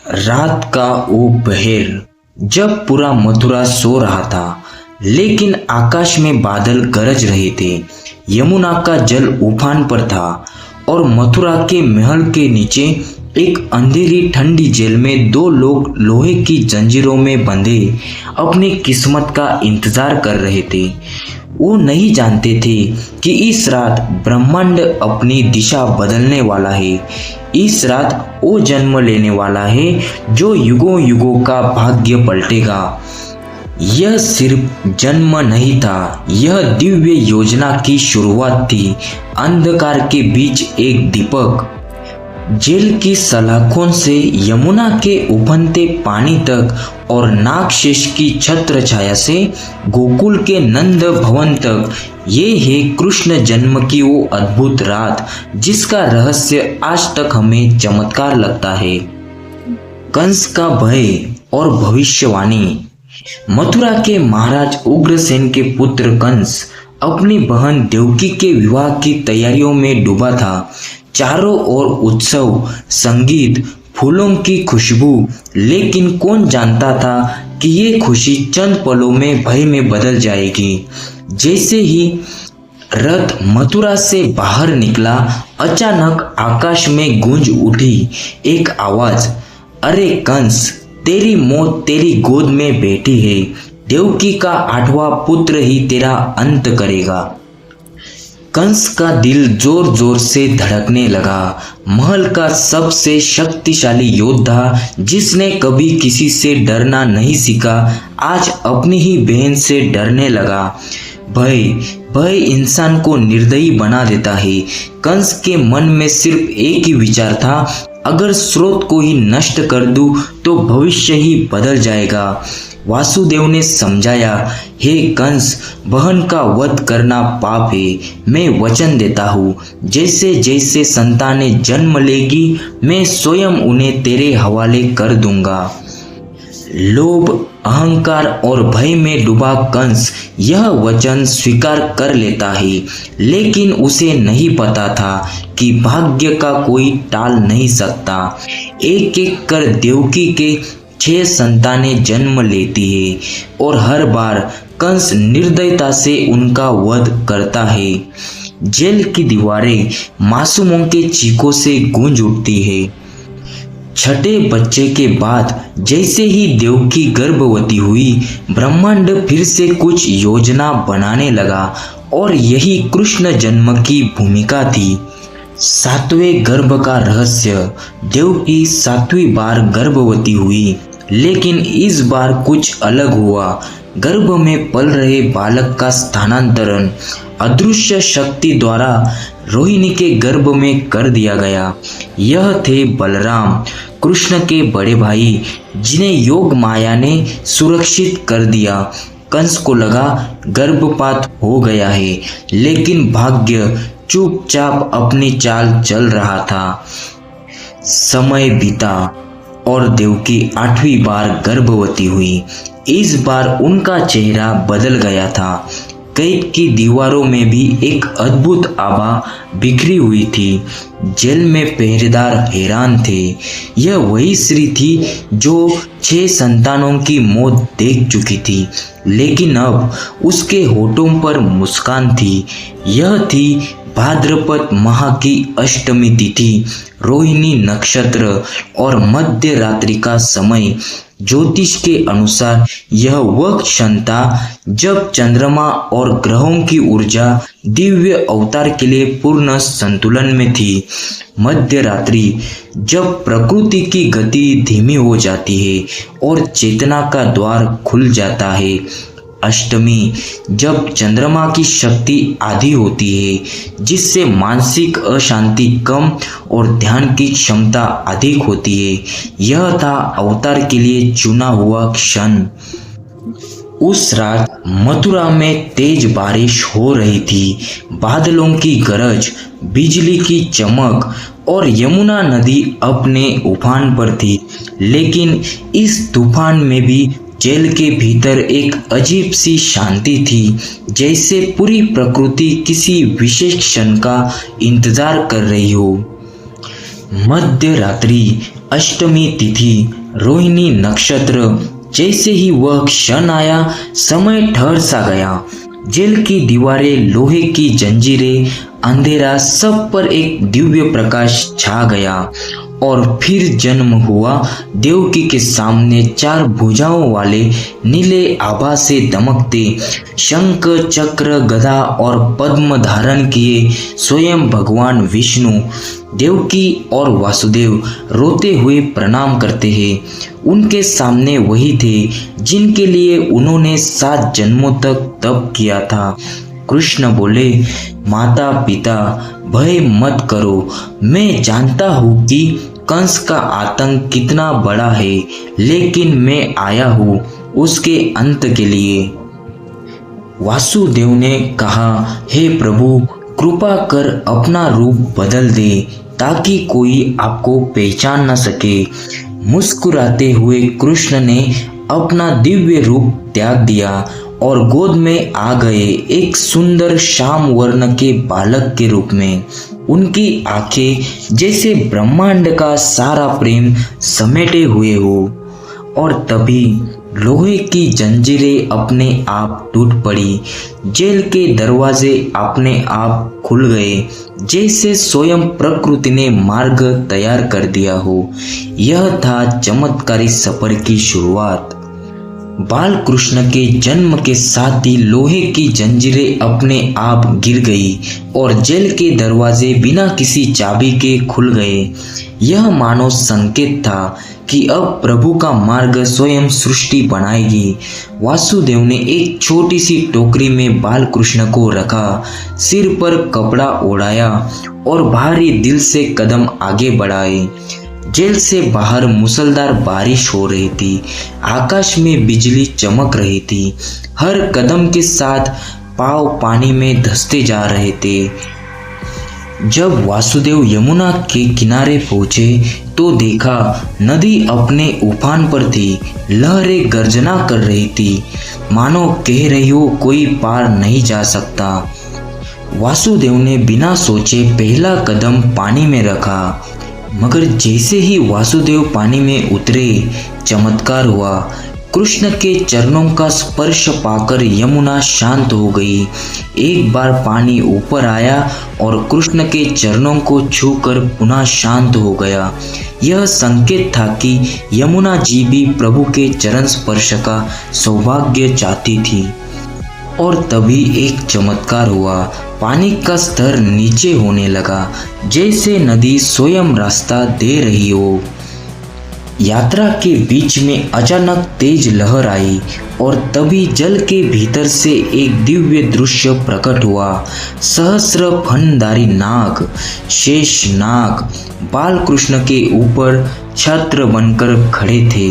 रात का वो पहर जब पूरा मथुरा सो रहा था, लेकिन आकाश में बादल गरज रहे थे। यमुना का जल उफान पर था और मथुरा के महल के नीचे एक अंधेरी ठंडी जेल में दो लोग लोहे की जंजीरों में बंधे अपनी किस्मत का इंतजार कर रहे थे। वो नहीं जानते थे कि इस रात ब्रह्मांड अपनी दिशा बदलने वाला है। इस रात वो जन्म लेने वाला है जो युगों युगों का भाग्य पलटेगा। यह सिर्फ जन्म नहीं था, यह दिव्य योजना की शुरुआत थी। अंधकार के बीच एक दीपक। जेल की सलाखों से यमुना के उफनते पानी तक और नागशेष की छत्र छाया से गोकुल के नंद भवन तक, ये है कृष्ण जन्म की वो अद्भुत रात जिसका रहस्य आज तक हमें चमत्कार लगता है। कंस का भय और भविष्यवाणी। मथुरा के महाराज उग्रसेन के पुत्र कंस अपनी बहन देवकी के विवाह की तैयारियों में डूबा था। चारों ओर उत्सव, संगीत, फूलों की खुशबू, लेकिन कौन जानता था कि ये खुशी चंद पलों में भय में बदल जाएगी। जैसे ही रथ मथुरा से बाहर निकला, अचानक आकाश में गूंज उठी एक आवाज, अरे कंस, तेरी मौत तेरी गोद में बैठी है। देवकी का 8वां पुत्र ही तेरा अंत करेगा। कंस का दिल जोर जोर से धड़कने लगा। महल का सबसे शक्तिशाली योद्धा, जिसने कभी किसी से डरना नहीं सीखा, आज अपनी ही बहन से डरने लगा। भय इंसान को निर्दयी बना देता है। कंस के मन में सिर्फ एक ही विचार था, अगर स्रोत को ही नष्ट कर दूं तो भविष्य ही बदल जाएगा। वासुदेव ने समझाया, हे कंस, बहन का वध करना पाप है। मैं वचन देता हूँ, जैसे जैसे संतानें जन्म लेगी मैं स्वयं उन्हें तेरे हवाले कर दूंगा। लोभ, अहंकार और भय में डूबा कंस यह वचन स्वीकार कर लेता है, लेकिन उसे नहीं पता था कि भाग्य का कोई टाल नहीं सकता। एक एक कर देवकी के 6 संतानें जन्म लेती है और हर बार कंस निर्दयता से उनका वध करता है। जेल की दीवारें मासूमों के चीखों से गूंज उठती है। छठे बच्चे के बाद जैसे ही देवकी गर्भवती हुई, ब्रह्मांड फिर से कुछ योजना बनाने लगा और यही कृष्ण जन्म की भूमिका थी। 7वें गर्भ का रहस्य। देवकी 7वीं बार गर्भवती हुई, लेकिन इस बार कुछ अलग हुआ। गर्भ में पल रहे बालक का स्थानांतरण अदृश्य शक्ति द्वारा रोहिणी के गर्भ में कर दिया गया। यह थे बलराम, कृष्ण के बड़े भाई, जिन्हें योग माया ने सुरक्षित कर दिया। कंस को लगा गर्भपात हो गया है, लेकिन भाग्य चुपचाप अपनी चाल चल रहा था। समय बीता और देवकी 8वीं बार गर्भवती हुई। इस बार उनका चेहरा बदल गया था। कैद की दीवारों में भी एक अद्भुत आभा बिखरी हुई थी। जेल में पहरेदार हैरान थे। यह वही स्त्री थी जो 6 संतानों की मौत देख चुकी थी, लेकिन अब उसके होठों पर मुस्कान थी। यह थी भाद्रपद माह की अष्टमी तिथि, रोहिणी नक्षत्र और मध्य रात्रि का समय। ज्योतिष के अनुसार यह वह क्षण था जब चंद्रमा और ग्रहों की ऊर्जा दिव्य अवतार के लिए पूर्ण संतुलन में थी। मध्य रात्रि, जब प्रकृति की गति धीमी हो जाती है और चेतना का द्वार खुल जाता है। अष्टमी, जब चंद्रमा की शक्ति आधी होती है, जिससे मानसिक अशांति कम और ध्यान की क्षमता अधिक होती है। यह था अवतार के लिए चुना हुआ क्षण। उस रात मथुरा में तेज बारिश हो रही थी। बादलों की गरज, बिजली की चमक और यमुना नदी अपने उफान पर थी। लेकिन इस तूफान में भी जेल के भीतर एक अजीब सी शांति थी, जैसे पूरी प्रकृति किसी विशेष क्षण का इंतजार कर रही हो। मध्य रात्रि अष्टमी तिथि रोहिणी नक्षत्र जैसे ही वह क्षण आया, समय ठहर सा गया। जेल की दीवारें, लोहे की जंजीरें, अंधेरा, सब पर एक दिव्य प्रकाश छा गया। और फिर जन्म हुआ देवकी के सामने 4 भुजाओं वाले नीले आभा से दमकते शंख, चक्र, गदा और पद्म धारण किए स्वयं भगवान विष्णु देवकी और वासुदेव रोते हुए प्रणाम करते हैं। उनके सामने वही थे जिनके लिए उन्होंने 7 जन्मों तक तप किया था। कृष्ण बोले, माता पिता भय मत करो, मैं जानता हूँ कि कंस का आतंक कितना बड़ा है, लेकिन मैं आया हूँ उसके अंत के लिए। वासुदेव ने कहा, हे प्रभु, कृपा कर अपना रूप बदल दे ताकि कोई आपको पहचान न सके। मुस्कुराते हुए कृष्ण ने अपना दिव्य रूप त्याग दिया और गोद में आ गए एक सुंदर श्याम वर्ण के बालक के रूप में। उनकी आंखें जैसे ब्रह्मांड का सारा प्रेम समेटे हुए हो। और तभी लोहे की जंजीरें अपने आप टूट पड़ी, जेल के दरवाजे अपने आप खुल गए, जैसे स्वयं प्रकृति ने मार्ग तैयार कर दिया हो। यह था चमत्कारी सफर की शुरुआत। बाल कृष्ण के जन्म के साथ ही लोहे की जंजीरें अपने आप गिर गई और जेल के दरवाजे बिना किसी चाबी के खुल गए। यह मानो संकेत था कि अब प्रभु का मार्ग स्वयं सृष्टि बनाएगी। वासुदेव ने एक छोटी सी टोकरी में बाल कृष्ण को रखा, सिर पर कपड़ा ओढ़ाया और भारी दिल से कदम आगे बढ़ाए। जेल से बाहर मूसलाधार बारिश हो रही थी, आकाश में बिजली चमक रही थी, हर कदम के साथ पांव पानी में धंसते जा रहे थे। जब वासुदेव यमुना के किनारे पहुंचे तो देखा नदी अपने उफान पर थी, लहरें गर्जना कर रही थी, मानो कह रही हो कोई पार नहीं जा सकता। वासुदेव ने बिना सोचे पहला कदम पानी में रखा, मगर जैसे ही वासुदेव पानी में उतरे, चमत्कार हुआ। कृष्ण के चरणों का स्पर्श पाकर यमुना शांत हो गई। एक बार पानी ऊपर आया और कृष्ण के चरणों को छूकर पुनः शांत हो गया। यह संकेत था कि यमुना जी भी प्रभु के चरण स्पर्श का सौभाग्य चाहती थी। और तभी एक चमत्कार हुआ, पानी का स्तर नीचे होने लगा, जैसे नदी स्वयं रास्ता दे रही हो। यात्रा के बीच में अचानक तेज लहर आई और तभी जल के भीतर से एक दिव्य दृश्य प्रकट हुआ। सहस्र फनधारी नाग, शेष नाग बाल कृष्ण के ऊपर छत्र बनकर खड़े थे।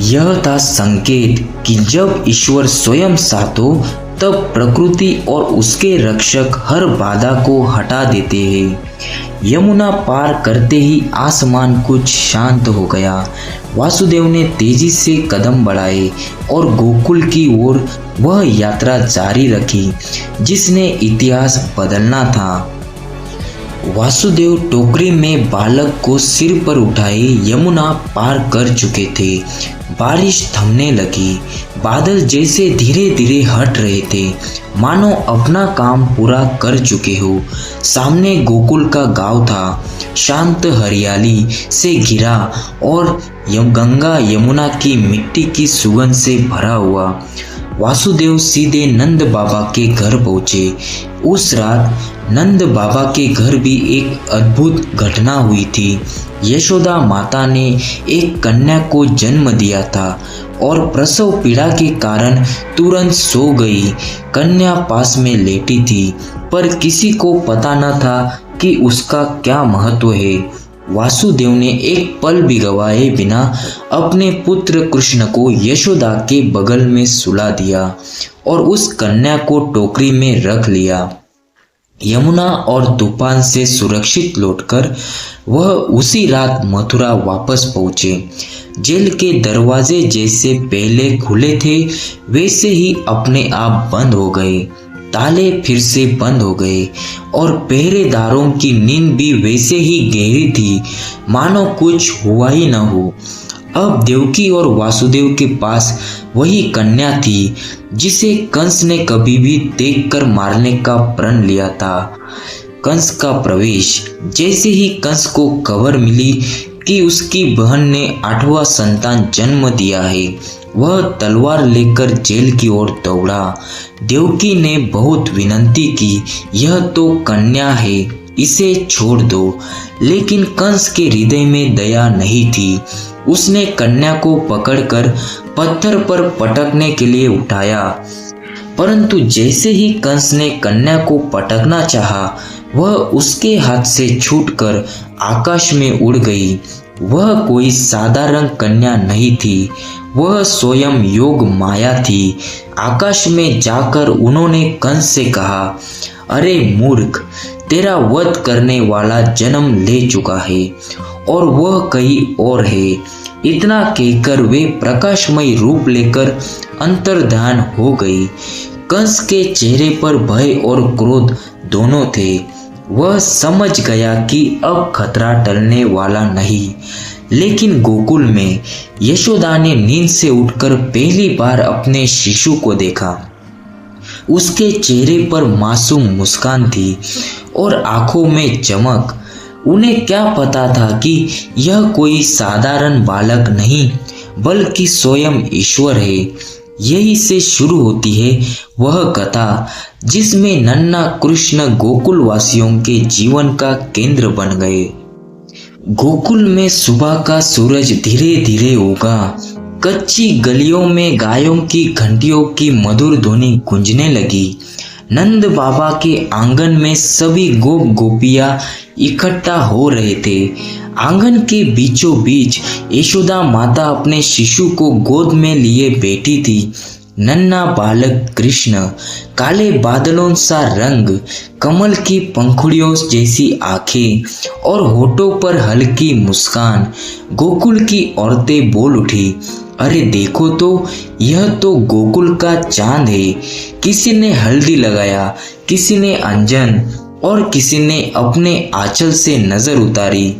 यह था संकेत कि जब ईश्वर स्वयं साथ हो तब प्रकृति और उसके रक्षक हर बाधा को हटा देते हैं। यमुना पार करते ही आसमान कुछ शांत हो गया। वासुदेव ने तेजी से कदम बढ़ाए और गोकुल की ओर वह यात्रा जारी रखी जिसने इतिहास बदलना था। वासुदेव टोकरी में बालक को सिर पर उठाए यमुना पार कर चुके थे। बारिश थमने लगी, बादल जैसे धीरे धीरे हट रहे थे, मानो अपना काम पूरा कर चुके हो। सामने गोकुल का गांव था, शांत हरियाली से घिरा और गंगा यमुना की मिट्टी की सुगंध से भरा हुआ। वासुदेव सीधे नंद बाबा के घर पहुंचे। उस रात नंद बाबा के घर भी एक अद्भुत घटना हुई थी। यशोदा माता ने एक कन्या को जन्म दिया था और प्रसव पीड़ा के कारण तुरंत सो गई। कन्या पास में लेटी थी, पर किसी को पता न था कि उसका क्या महत्व है। वासुदेव ने एक पल भी गवाए बिना अपने पुत्र कृष्ण को यशोदा के बगल में सुला दिया और उस कन्या को टोकरी में रख लिया। यमुना और तूफान से सुरक्षित लौटकर वह उसी रात मथुरा वापस पहुंचे। जेल के दरवाजे जैसे पहले खुले थे वैसे ही अपने आप बंद हो गए। ताले फिर से बंद हो गए और पहरेदारों की नींद भी वैसे ही गहरी थी मानो कुछ हुआ ही न हो। अब देवकी और वासुदेव के पास वही कन्या थी जिसे कंस ने कभी भी देखकर मारने का प्रण लिया था। कंस का प्रवेश। जैसे ही कंस को खबर मिली कि उसकी बहन ने 8वां संतान जन्म दिया है, वह तलवार लेकर जेल की ओर दौड़ा। देवकी ने बहुत विनती की, यह तो कन्या है, इसे छोड़ दो। लेकिन कंस के हृदय में दया नहीं थी। उसने कन्या को पकड़कर पत्थर पर पटकने के लिए उठाया, परंतु जैसे ही कंस ने कन्या को पटकना चाहा, वह उसके हाथ से छूटकर आकाश में उड़ गई। वह कोई साधारण कन्या नहीं थी, वह स्वयं योग माया थी। आकाश में जाकर उन्होंने कंस से कहा, अरे मूर्ख, तेरा वध करने वाला जन्म ले चुका है और वह कहीं और है। इतना कहकर वे प्रकाशमय रूप लेकर अंतर्धान हो गई। कंस के चेहरे पर भय और क्रोध दोनों थे। वह समझ गया कि अब खतरा टलने वाला नहीं। लेकिन गोकुल में यशोदा ने नींद से उठकर पहली बार अपने शिशु को देखा। उसके चेहरे पर मासूम मुस्कान थी और आंखों में चमक। उन्हें क्या पता था कि यह कोई साधारण बालक नहीं, बल्कि स्वयं ईश्वर है। यही से शुरू होती है वह कथा जिसमें नन्हा कृष्ण गोकुल वासियों के जीवन का केंद्र बन गए। गोकुल में सुबह का सूरज धीरे धीरे उगा। कच्ची गलियों में गायों की घंटियों की मधुर ध्वनि गूंजने लगी। नंद बाबा के आंगन में सभी गोप गोपियां इकट्ठा हो रहे थे। आंगन के बीचों बीच यशोदा माता अपने शिशु को गोद में लिए बैठी थी। नन्हा बालक कृष्ण, काले बादलों सा रंग, कमल की पंखुड़ियों जैसी आंखें और होठों पर हल्की मुस्कान। गोकुल की औरतें बोल उठी, अरे देखो तो, यह तो गोकुल का चांद है। किसी ने हल्दी लगाया, किसी ने अंजन और किसी ने अपने आंचल से नजर उतारी।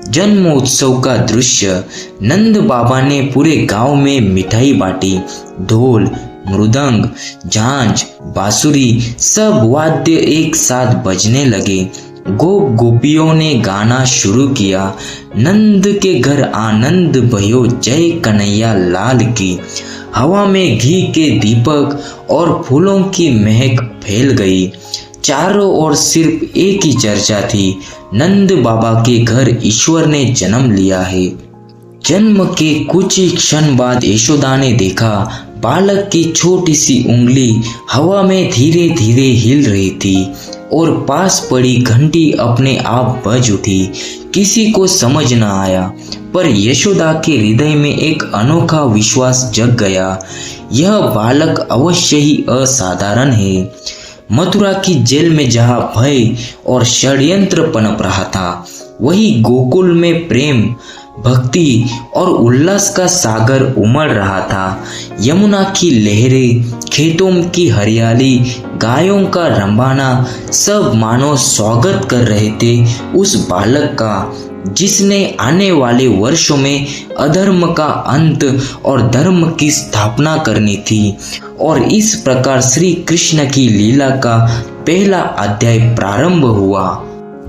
जन्मोत्सव का दृश्य। नंद बाबा ने पूरे गांव में मिठाई बांटी। ढोल, मृदंग, झांझ, बांसुरी, सब वाद्य एक साथ बजने लगे। गोप गोपियों ने गाना शुरू किया, नंद के घर आनंद भयो, जय कन्हैया लाल की। हवा में घी के दीपक और फूलों की महक फैल गई। चारों ओर सिर्फ एक ही चर्चा थी, नंद बाबा के घर ईश्वर ने जन्म लिया है। जन्म के कुछ ही क्षण बाद यशोदा ने देखा, बालक की छोटी सी उंगली हवा में धीरे धीरे हिल रही थी और पास पड़ी घंटी अपने आप बज उठी। किसी को समझ न आया, पर यशोदा के हृदय में एक अनोखा विश्वास जग गया, यह बालक अवश्य ही असाधारण है। मथुरा की जेल में जहाँ भय और षड्यंत्र पनप रहा था, वही गोकुल में प्रेम, भक्ति और उल्लास का सागर उमड़ रहा था। यमुना की लहरें, खेतों की हरियाली, गायों का रंबाना, सब मानो स्वागत कर रहे थे उस बालक का, जिसने आने वाले वर्षों में अधर्म का अंत और धर्म की स्थापना करनी थी। और इस प्रकार श्री कृष्ण की लीला का पहला अध्याय प्रारंभ हुआ।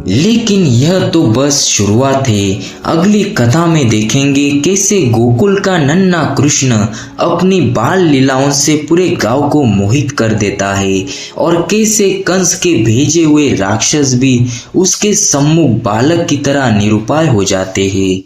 लेकिन यह तो बस शुरुआत है। अगली कथा में देखेंगे कैसे गोकुल का नन्हा कृष्ण अपनी बाल लीलाओं से पूरे गांव को मोहित कर देता है और कैसे कंस के भेजे हुए राक्षस भी उसके सम्मुख बालक की तरह निरुपाय हो जाते हैं।